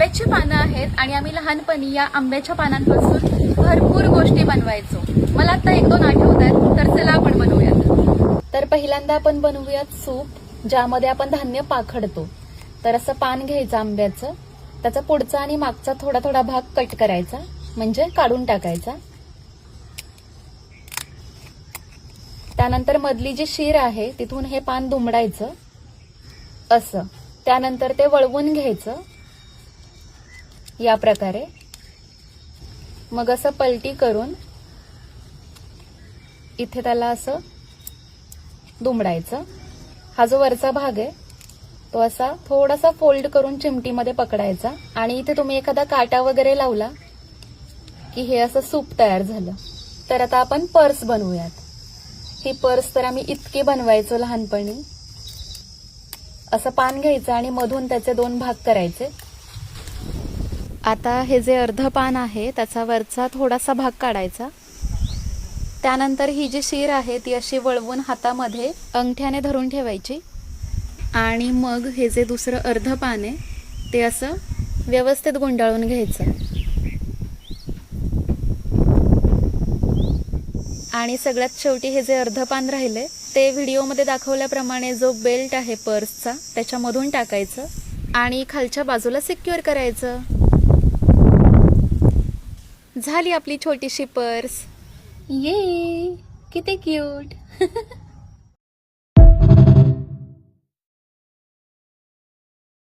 आंब्याची पानं आहेत आणि आम्ही लहानपणी या आंब्याच्या पानांपासून भरपूर गोष्टी बनवायचो। मला आता एक दोन आठवत आहेत, तर चला आपण बनवूयात। तर पहिल्यांदा आपण बनवूयात सूप, ज्यामध्ये आपण धान्य पाखडतो। तर असं पान घ्यायचं आंब्याचं, त्याचा पुढचा आणि मागचा थोडा थोडा भाग कट करायचा, म्हणजे काढून टाकायचा। त्यानंतर मधली जी शीर आहे तिथून हे पान दुमडायचं असं। त्यानंतर ते वळवून घ्यायचं या प्रकारे, मग असं पलटी करून इथे त्याला असं दुमडायचं। हा जो वरचा भाग आहे तो असा थोडासा फोल्ड करून चिमटीमध्ये पकडायचा आणि इथे तुम्ही एखादा काटा वगैरे लावला की हे असं सूप तयार झालं। तर आता आपण पर्स बनवूयात। ही पर्स तर आम्ही इतकी बनवायचो लहानपणी। असं पान घ्यायचं आणि मधून त्याचे दोन भाग करायचे। आता हे जे अर्ध पान आहे त्याचा वरचा थोडासा भाग काढायचा। त्यानंतर ही जी शीर आहे ती अशी वळवून हातामध्ये अंगठ्याने धरून ठेवायची आणि मग हे जे दुसरं अर्ध पान आहे ते असं व्यवस्थित गुंडाळून घ्यायचं आणि सगळ्यात शेवटी हे जे अर्ध पान राहिले ते व्हिडिओमध्ये दाखवल्याप्रमाणे जो बेल्ट आहे पर्सचा त्याच्यामधून टाकायचं आणि खालच्या बाजूला सिक्युअर करायचं। झाली आपली छोटीशी पर्स। ये किती क्यूट।